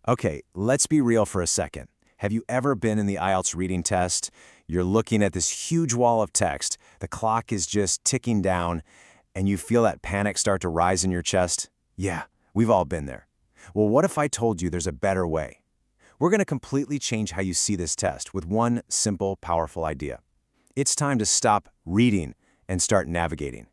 Okay, let's be real for a second. Have you ever been in the IELTS reading test? You're looking at this huge wall of text, the clock is just ticking down, and you feel that panic start to rise in your chest? Yeah, we've all been there. Well, what if I told you there's a better way? We're going to completely change how you see this test with one simple, powerful idea. It's time to stop reading and start navigating.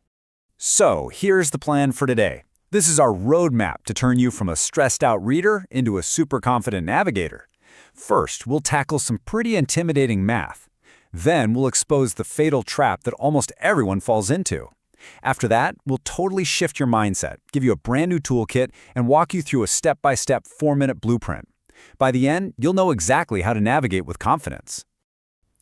So, here's the plan for today. This is our roadmap to turn you from a stressed-out reader into a super confident navigator. First, we'll tackle some pretty intimidating math. Then, we'll expose the fatal trap that almost everyone falls into. After that, we'll totally shift your mindset, give you a brand new toolkit, and walk you through a step-by-step 4-minute blueprint. By the end, you'll know exactly how to navigate with confidence.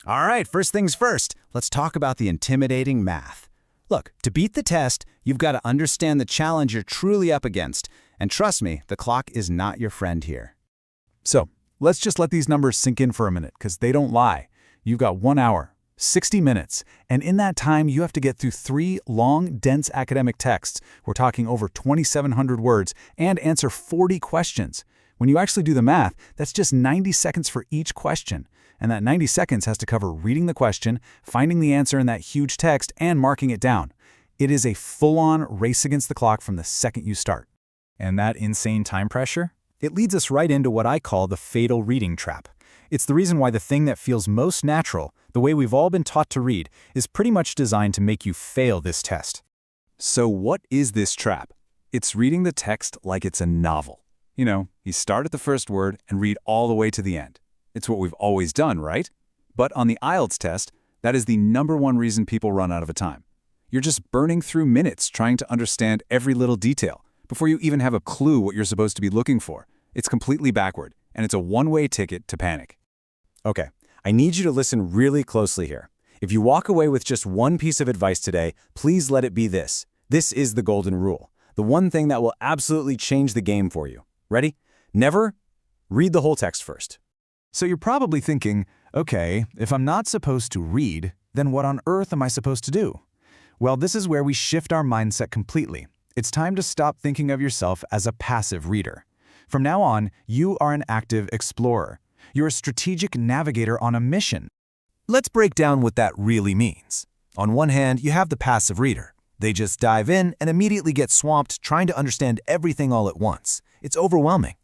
All right, first things first, let's talk about the intimidating math. Look, to beat the test, you've got to understand the challenge you're truly up against. And trust me, the clock is not your friend here. So, let's just let these numbers sink in for a minute, because they don't lie. You've got 1 hour, 60 minutes, and in that time, you have to get through 3 long, dense academic texts. We're talking over 2,700 words, and answer 40 questions. When you actually do the math, that's just 90 seconds for each question. And that 90 seconds has to cover reading the question, finding the answer in that huge text, and marking it down. It is a full-on race against the clock from the second you start. And that insane time pressure? It leads us right into what I call the fatal reading trap. It's the reason why the thing that feels most natural, the way we've all been taught to read, is pretty much designed to make you fail this test. So what is this trap? It's reading the text like it's a novel. You know, you start at the first word and read all the way to the end. It's what we've always done, right? But on the IELTS test, that is the #1 reason people run out of time. You're just burning through minutes trying to understand every little detail before you even have a clue what you're supposed to be looking for. It's completely backward, and it's a one-way ticket to panic. Okay, I need you to listen really closely here. If you walk away with just one piece of advice today, please let it be this. This is the golden rule, the one thing that will absolutely change the game for you. Ready? Never read the whole text first. So you're probably thinking, okay, if I'm not supposed to read, then what on earth am I supposed to do? Well, this is where we shift our mindset completely. It's time to stop thinking of yourself as a passive reader. From now on, you are an active explorer. You're a strategic navigator on a mission. Let's break down what that really means. On one hand, you have the passive reader. They just dive in and immediately get swamped trying to understand everything all at once. It's overwhelming.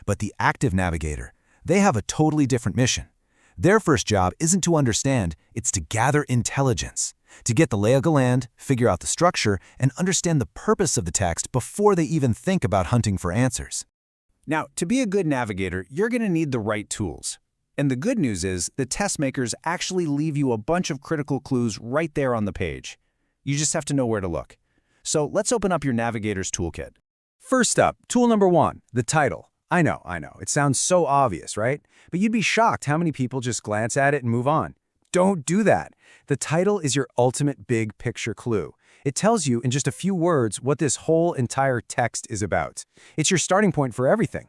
But the active navigator, they have a totally different mission. Their first job isn't to understand, it's to gather intelligence, to get the lay of the land, figure out the structure, and understand the purpose of the text before they even think about hunting for answers. Now, to be a good navigator, you're going to need the right tools. And the good news is the test makers actually leave you a bunch of critical clues right there on the page. You just have to know where to look. So let's open up your navigator's toolkit. First up, tool number 1, the title. I know, it sounds so obvious, right? But you'd be shocked how many people just glance at it and move on. Don't do that. The title is your ultimate big picture clue. It tells you in just a few words what this whole entire text is about. It's your starting point for everything.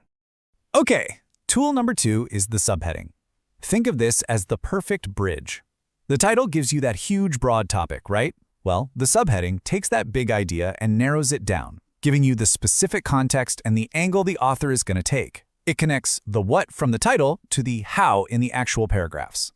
Okay, tool number 2 is the subheading. Think of this as the perfect bridge. The title gives you that huge broad topic, right? Well, the subheading takes that big idea and narrows it down, giving you the specific context and the angle the author is going to take. It connects the what from the title to the how in the actual paragraphs.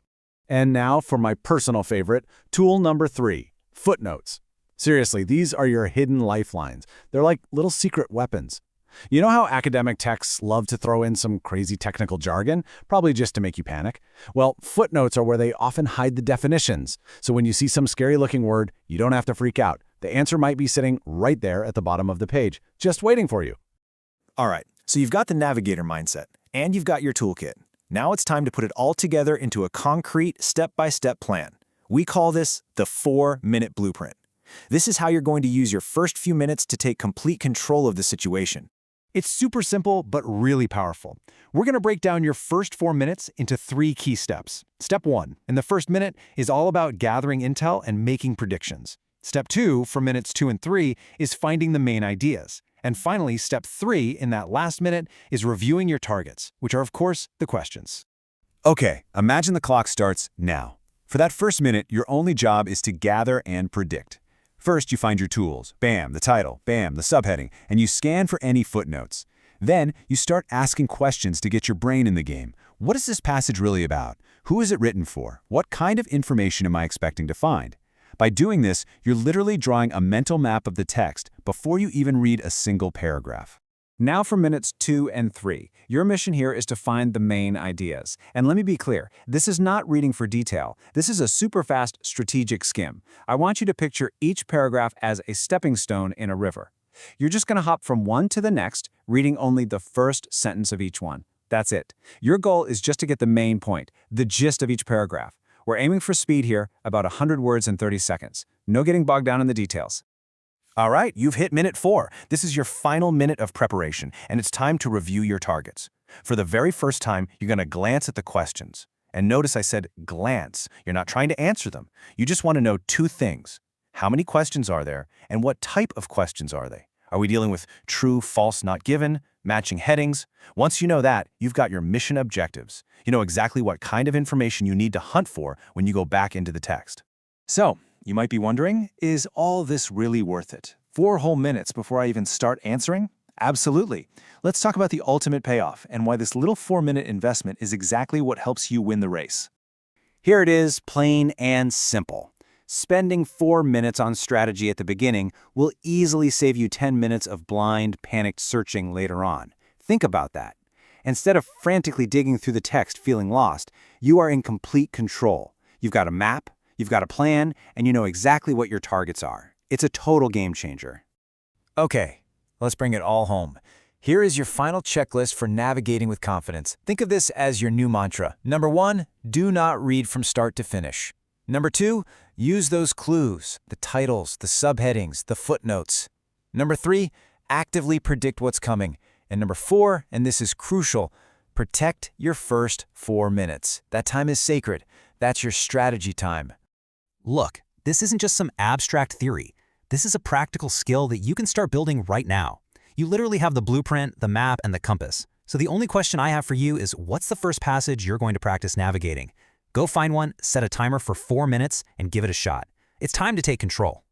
And now for my personal favorite, tool number 3, footnotes. Seriously, these are your hidden lifelines. They're like little secret weapons. You know how academic texts love to throw in some crazy technical jargon, probably just to make you panic? Well, footnotes are where they often hide the definitions. So when you see some scary-looking word, you don't have to freak out. The answer might be sitting right there at the bottom of the page, just waiting for you. All right, so you've got the navigator mindset, and you've got your toolkit. Now it's time to put it all together into a concrete, step-by-step plan. We call this the 4-minute blueprint. This is how you're going to use your first few minutes to take complete control of the situation. It's super simple, but really powerful. We're going to break down your first 4 minutes into 3 key steps. Step 1, in the first minute, is all about gathering intel and making predictions. Step 2, for minutes 2 and 3, is finding the main ideas. And finally, step 3, in that last minute, is reviewing your targets, which are, of course, the questions. Okay, imagine the clock starts now. For that first minute, your only job is to gather and predict. First, you find your tools. Bam, the title. Bam, the subheading. And you scan for any footnotes. Then you start asking questions to get your brain in the game. What is this passage really about? Who is it written for? What kind of information am I expecting to find? By doing this, you're literally drawing a mental map of the text before you even read a single paragraph. Now for minutes 2 and 3. Your mission here is to find the main ideas. And let me be clear, this is not reading for detail. This is a super fast strategic skim. I want you to picture each paragraph as a stepping stone in a river. You're just going to hop from one to the next, reading only the first sentence of each one. That's it. Your goal is just to get the main point, the gist of each paragraph. We're aiming for speed here, about 100 words in 30 seconds. No getting bogged down in the details. All right, you've hit minute 4. This is your final minute of preparation, and it's time to review your targets. For the very first time, you're going to glance at the questions. And notice I said glance. You're not trying to answer them. You just want to know 2 things. How many questions are there, and what type of questions are they? Are we dealing with true, false, not given, matching headings? Once you know that, you've got your mission objectives. You know exactly what kind of information you need to hunt for when you go back into the text. So, you might be wondering, is all this really worth it? 4 whole minutes before I even start answering? Absolutely. Let's talk about the ultimate payoff and why this little 4-minute investment is exactly what helps you win the race. Here it is, plain and simple. Spending 4 minutes on strategy at the beginning will easily save you 10 minutes of blind, panicked searching later on. Think about that. Instead of frantically digging through the text feeling lost, you are in complete control. You've got a map, you've got a plan, and you know exactly what your targets are. It's a total game changer. Okay, let's bring it all home. Here is your final checklist for navigating with confidence. Think of this as your new mantra. Number 1, do not read from start to finish. Number 2, use those clues, the titles, the subheadings, the footnotes. Number 3, actively predict what's coming. And number 4, and this is crucial, protect your first 4 minutes. That time is sacred. That's your strategy time. Look, this isn't just some abstract theory. This is a practical skill that you can start building right now. You literally have the blueprint, the map, and the compass. So the only question I have for you is, what's the first passage you're going to practice navigating? Go find one, set a timer for 4 minutes, and give it a shot. It's time to take control.